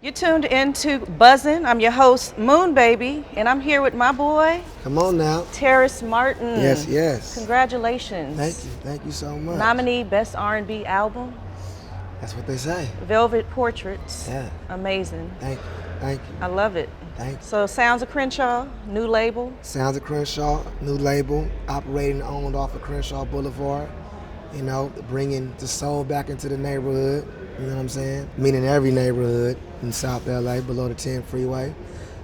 You're tuned into Buzzin. I'm your host, Moon Baby, and I'm here with my boy. Come on now. Terrace Martin. Yes, yes. Congratulations. Thank you so much. Nominee Best R&B Album. That's what they say. Velvet Portraits. Yeah. Amazing. Thank you. I love it. Thank you. So Sounds of Crenshaw, new label. Sounds of Crenshaw, new label, operating and owned off of Crenshaw Boulevard. You know, bringing the soul back into the neighborhood. You know what I'm saying? Meaning every neighborhood in South LA below the 10 freeway.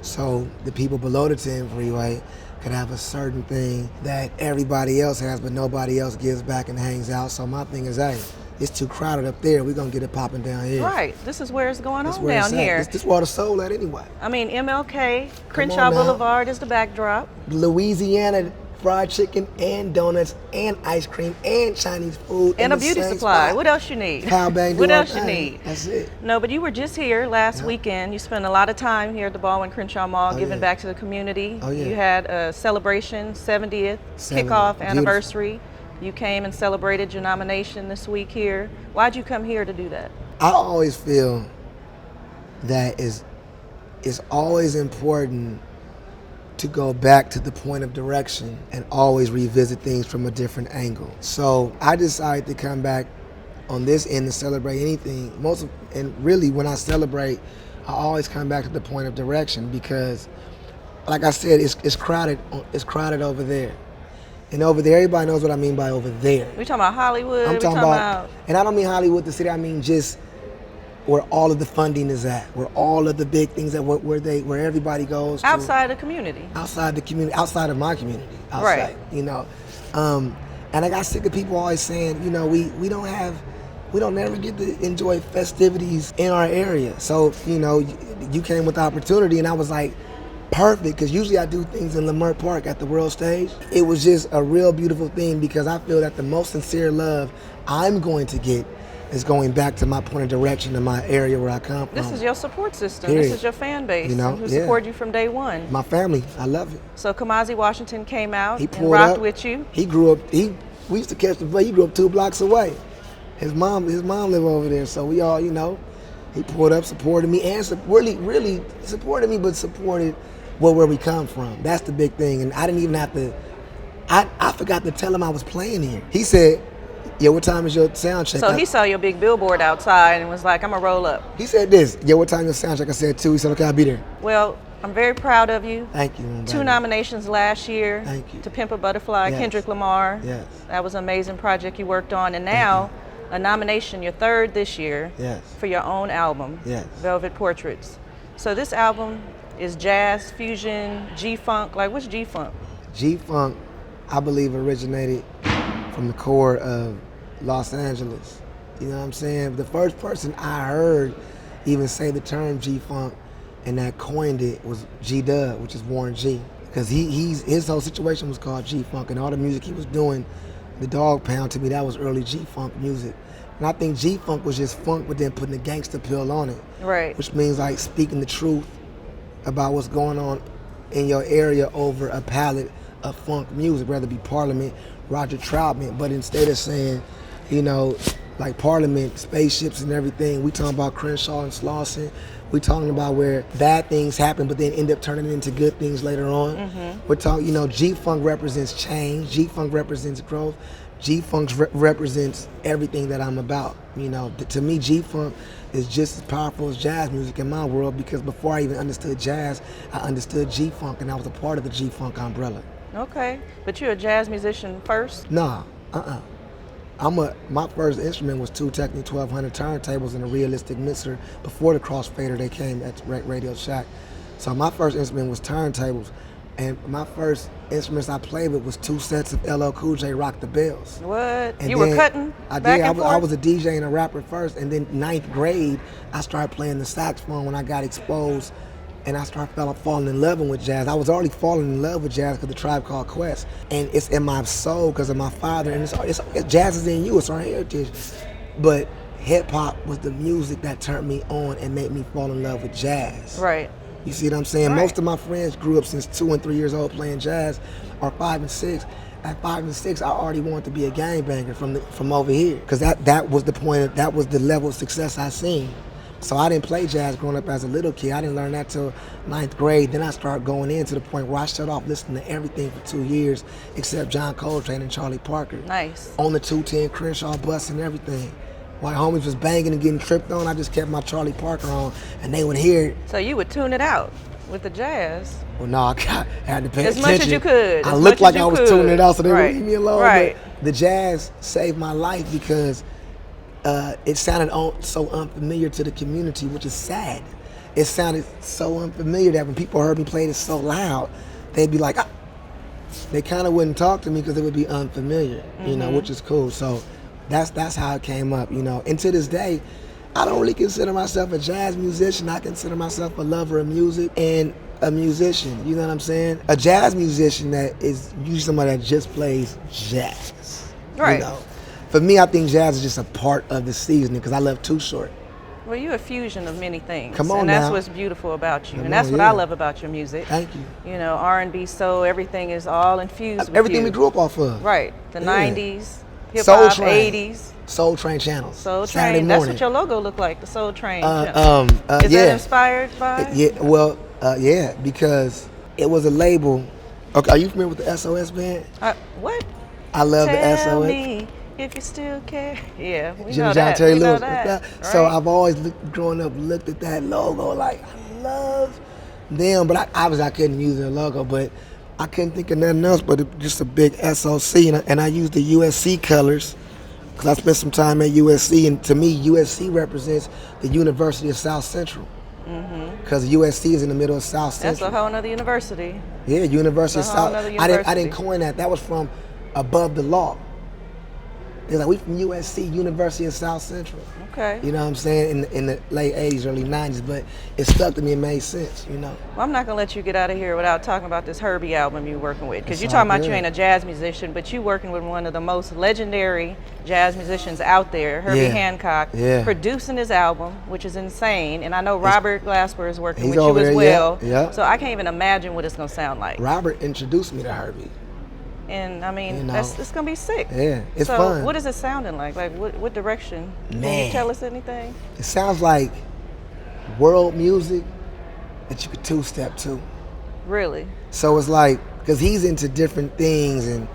So the people below the 10 freeway could have a certain thing that everybody else has, but nobody else gives back and hangs out. So my thing is, hey, it's too crowded up there. We're going to get it popping down here. Right. This is where it's going on down here. This is where the soul at anyway. I mean, MLK, Crenshaw Boulevard is the backdrop. Louisiana fried chicken and donuts and ice cream and Chinese food. And a beauty supply. What else you need? What else you need? That's it. No, but you were just here last weekend. You spent a lot of time here at the Baldwin Crenshaw Mall giving back to the community. Oh, yeah. You had a celebration, 70th kickoff anniversary. You came and celebrated your nomination this week here. Why'd you come here to do that? I always feel that it's always important to go back to the point of direction and always revisit things from a different angle. So I decided to come back on this end to celebrate anything. And really when I celebrate, I always come back to the point of direction because, like I said, it's crowded. It's crowded over there. And over there, everybody knows what I mean by over there. We talking about Hollywood. I'm talking about, and I don't mean Hollywood, the city. I mean just where all of the funding is at, where all of the big things that where everybody goes to. Outside the community. Outside the community, outside of my community. Outside, right. You know, and I got sick of people always saying, you know, we don't never get to enjoy festivities in our area. So, you know, you came with the opportunity, and I was like, perfect, because usually I do things in Lamert Park at the World Stage. It was just a real beautiful thing because I feel that the most sincere love I'm going to get is going back to my point of direction in my area where I come from. This is your support system. Period. This is your fan base, you know, who supported you from day one. My family, I love it. So Kamasi Washington came out and rocked up with you. He grew up. We used to catch the bus. He grew up 2 blocks away. His mom lived over there, so we all, you know, he pulled up, supported me, and really supported me, but supported where we come from. That's the big thing. And I didn't even have to. I forgot to tell him I was playing here. He said, "Yo, what time is your sound check?" So he saw your big billboard outside and was like, "I'm gonna roll up." He said this, "Yo, what time is your sound check?" I said 2. He said, "Okay, I'll be there." Well, I'm very proud of you. Thank you. 2 nominations last year. Thank you. To Pimp a Butterfly, Yes. Kendrick Lamar. Yes. That was an amazing project you worked on. And now, a nomination, your 3rd this year. Yes. For your own album. Yes. Velvet Portraits. So this album is jazz, fusion, G-funk. Like, what's G-funk? G-funk, I believe, originated from the core of Los Angeles. You know what I'm saying? The first person I heard even say the term G-funk and that coined it was G-Dub, which is Warren G. Because his whole situation was called G-funk, and all the music he was doing, the Dog Pound, to me, that was early G-funk music. And I think G-funk was just funk, but then putting a gangster pill on it. Right. Which means like speaking the truth about what's going on in your area over a palette of funk music, whether it be Parliament, Roger Troutman, but instead of saying, you know, like Parliament, spaceships and everything, we talking about Crenshaw and Slauson. We talking about where bad things happen, but then end up turning into good things later on. Mm-hmm. We're talking, you know, G-Funk represents change. G-Funk represents growth. G-Funk represents everything that I'm about. You know, to me, G-Funk is just as powerful as jazz music in my world because before I even understood jazz, I understood G-Funk, and I was a part of the G-Funk umbrella. Okay, but you're a jazz musician first? Nah, my first instrument was 2 Technic 1200 turntables and a realistic mixer before the crossfader they came at Radio Shack. So my first instrument was turntables, and my first instruments I played with was 2 sets of LL Cool J Rock the Bells. What? And you were cutting I back did. and forth? I was a DJ and a rapper first, and then 9th grade, I started playing the saxophone when I got exposed, and I started falling in love with jazz. I was already falling in love with jazz because the Tribe Called Quest, and it's in my soul because of my father, and it's jazz is in you, it's our heritage. But hip hop was the music that turned me on and made me fall in love with jazz. Right. You see what I'm saying? Right. Most of my friends grew up since 2 and 3 years old playing jazz, or 5 and 6. At 5 and 6, I already wanted to be a gangbanger from over here, because that was the point. That was the level of success I seen. So I didn't play jazz growing up as a little kid. I didn't learn that till 9th grade. Then I started going in to the point where I shut off listening to everything for 2 years except John Coltrane and Charlie Parker. Nice. On the 210 Crenshaw bus and everything. While homies was banging and getting tripped on, I just kept my Charlie Parker on and they would hear it. So you would tune it out with the jazz. Well, no, I had to pay As attention. much as you could. I looked like I was tuning it out so they would leave me alone. Right. But the jazz saved my life because it sounded so unfamiliar to the community, which is sad. It sounded so unfamiliar that when people heard me play it so loud, they'd be like, ah. They kind of wouldn't talk to me because it would be unfamiliar, you know, which is cool. So that's how it came up, you know. And to this day, I don't really consider myself a jazz musician. I consider myself a lover of music and a musician, you know what I'm saying? A jazz musician that is usually somebody that just plays jazz, right? You know? For me, I think jazz is just a part of the seasoning because I love Too Short. Well, you're a fusion of many things. Come on and that's now. what's beautiful about you. Come and that's on, what yeah. I love about your music. Thank you. You know, R&B, soul, everything is all infused with Everything you. we grew up off of. Right. The Yeah. 90s, hip Soul hop, Train. 80s. Soul Train channels. Soul Saturday Train. That's morning. what your logo looked like, the Soul Train. Is Is that inspired by? Yeah, well, yeah, because it was a label. Okay, are you familiar with the SOS band? What? I love the Tell SOS. me if you still care. Yeah, we Jimmy know John, that. Terry We know Lewis. that. So Right. I've always growing up looked at that logo like I love them, but obviously I couldn't use their logo, but I couldn't think of nothing else but just a big SOC, and I used the USC colors because I spent some time at USC, and to me USC represents the University of South Central because USC is in the middle of South That's Central. a whole nother university. Yeah, University of It's a whole South. nother I university. didn't coin that. That was from above the law. They're like, we from USC, University of South Central. Okay. You know what I'm saying? In the late 80s, early 90s, but it stuck to me. It made sense, you know. Well, I'm not gonna let you get out of here without talking about this Herbie album you're working with, because It's you're all talking about good. you ain't a jazz musician, but you working with one of the most legendary jazz musicians out there, Herbie Yeah. Hancock, Yeah. producing his album, which is insane. And I know Robert Glasper is working He's with you over as there, well. yeah, yeah. So I can't even imagine what it's gonna sound like. Robert introduced me to Herbie. And I mean, You know. it's gonna be sick. Yeah, it's so fun. what is it sounding like? Like what direction? Can Man. you tell us anything? It sounds like world music that you could two-step to. Really? So it's like, because he's into different things, and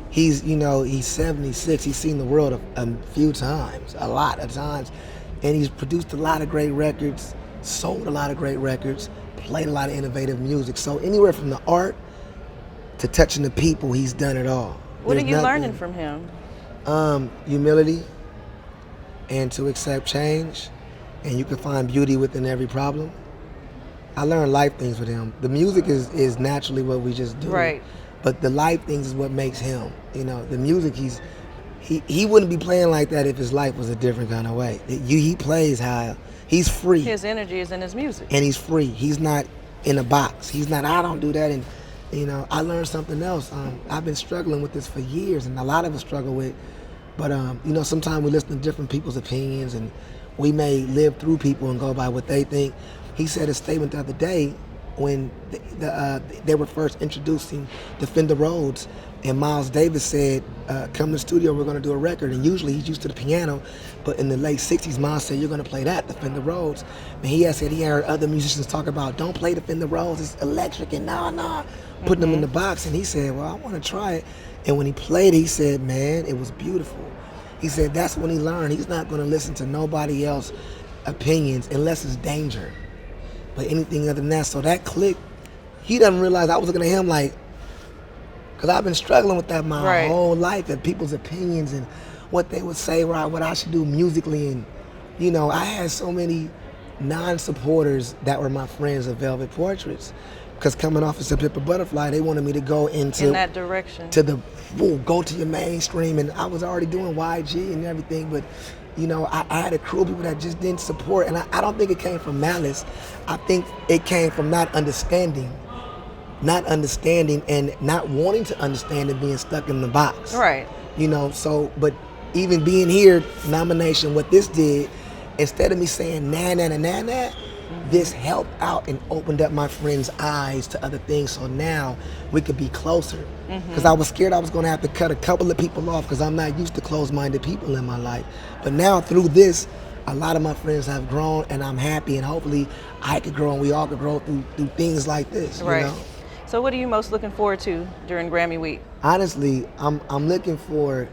he's 76. He's seen the world a few times, a lot of times, and he's produced a lot of great records, sold a lot of great records, played a lot of innovative music. So anywhere from the art to touching the people, he's done it all. What are There's you nothing- learning from him? Humility, and to accept change, and you can find beauty within every problem. I learned life things with him. The music is naturally what we just do, Right. but the life things is what makes him. You know, the music he wouldn't be playing like that if his life was a different kind of way. He plays how he's free, His energy is in his music. and he's free. He's not in a box. He's not. I don't do that. And I learned something else. I've been struggling with this for years, and a lot of us struggle with. But sometimes we listen to different people's opinions, and we may live through people and go by what they think. He said a statement the other day when they were first introducing the Fender Rhodes, and Miles Davis said, "Come to the studio, we're going to do a record." And usually he's used to the piano, but in the late '60s, Miles said, "You're going to play that, the Fender Rhodes." And he had said he heard other musicians talk about, "Don't play the Fender Rhodes, it's electric," and nah, putting them in the box. And he said, "Well, I want to try it." And when he played it, he said, "Man, it was beautiful." He said that's when he learned he's not going to listen to nobody else's opinions unless it's danger. But anything other than that, so that click, he doesn't realize I was looking at him like, because I've been struggling with that my Right. whole life, and people's opinions and what they would say, what I should do musically. And, I had so many non-supporters that were my friends of Velvet Portraits. Because coming off of September Butterfly, they wanted me to go into in that direction. go to your mainstream, and I was already doing YG and everything, but I had a crew of people that just didn't support, and I don't think it came from malice. I think it came from not understanding and not wanting to understand and being stuck in the box. Right. But even being here, nomination, what this did, instead of me saying nah, this helped out and opened up my friends' eyes to other things, so now we could be closer. Because I was scared I was going to have to cut a couple of people off because I'm not used to closed-minded people in my life. But now through this, a lot of my friends have grown, and I'm happy, and hopefully I could grow and we all could grow through things like this, Right. you know? So what are you most looking forward to during Grammy week? Honestly, I'm looking forward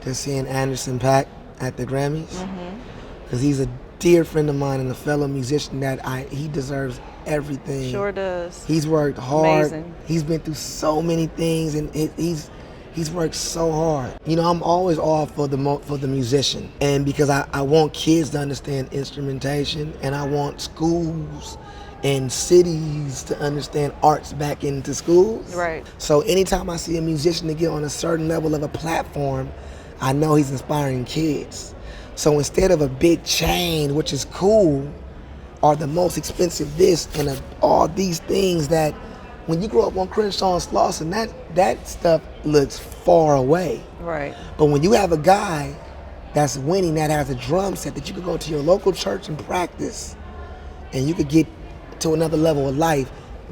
to seeing Anderson .Paak at the Grammys, because he's a dear friend of mine and a fellow musician that he deserves everything. Sure does. He's worked hard. Amazing. He's been through so many things, and he's worked so hard. You know, I'm always all for the musician, and because I want kids to understand instrumentation, and I want schools and cities to understand arts back into schools. Right. So anytime I see a musician to get on a certain level of a platform, I know he's inspiring kids. So instead of a big chain, which is cool, or the most expensive this and all these things that when you grow up on Crenshaw and Slauson, that stuff looks far away. Right. But when you have a guy that's winning, that has a drum set that you could go to your local church and practice, and you could get to another level of life,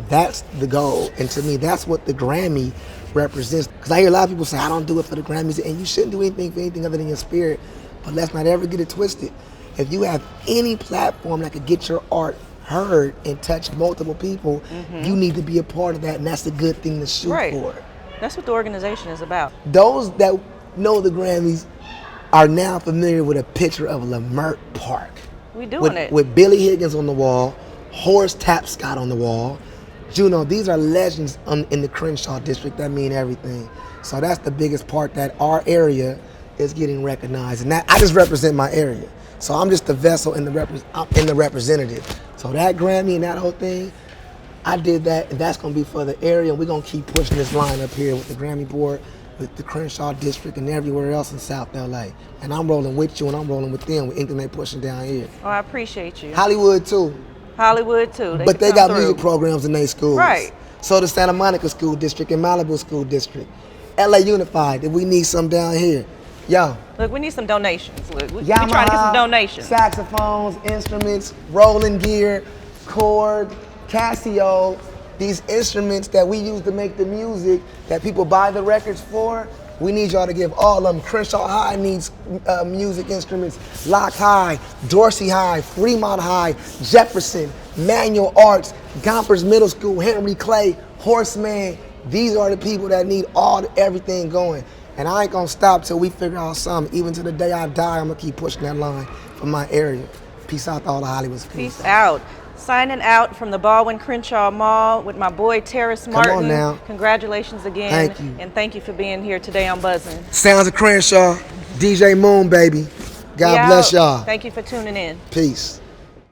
that's the goal. And to me, that's what the Grammy represents. Because I hear a lot of people say, I don't do it for the Grammys, and you shouldn't do anything for anything other than your spirit. But let's not ever get it twisted. If you have any platform that could get your art heard and touch multiple people, you need to be a part of that, and that's a good thing to shoot for. That's what the organization is about. Those that know the Grammys are now familiar with a picture of Lamert Park. We doing it. With Billy Higgins on the wall, Horace Tapscott on the wall. Juno, these are legends in the Crenshaw district that mean everything. So that's the biggest part, that our area is getting recognized. And that I just represent my area. So I'm just the vessel and the representative. So that Grammy and that whole thing, I did that, and that's gonna be for the area, and we're gonna keep pushing this line up here with the Grammy board, with the Crenshaw district, and everywhere else in South LA. And I'm rolling with you, and I'm rolling with them with anything they pushing down here. Oh, I appreciate you. Hollywood too. Hollywood too. But they got music through. programs in their schools. Right. So the Santa Monica School District and Malibu School District. LA Unified, if we need some down here. Yo. Look, we need some donations. Look, we're trying to get some donations. Saxophones, instruments, rolling gear, cord, Casio, these instruments that we use to make the music that people buy the records for. We need y'all to give all of them. Crenshaw High needs music instruments. Locke High, Dorsey High, Fremont High, Jefferson, Manual Arts, Gompers Middle School, Henry Clay, Horseman. These are the people that need everything going. And I ain't gonna stop till we figure out something. Even to the day I die, I'm gonna keep pushing that line for my area. Peace out to all the Hollywoods. Peace out. Signing out from the Baldwin Crenshaw Mall with my boy Terrace Martin. Come on now. Congratulations again. Thank you. And thank you for being here today on Buzzin. Sounds of Crenshaw, DJ Moon, baby. God bless y'all. Thank you for tuning in. Peace.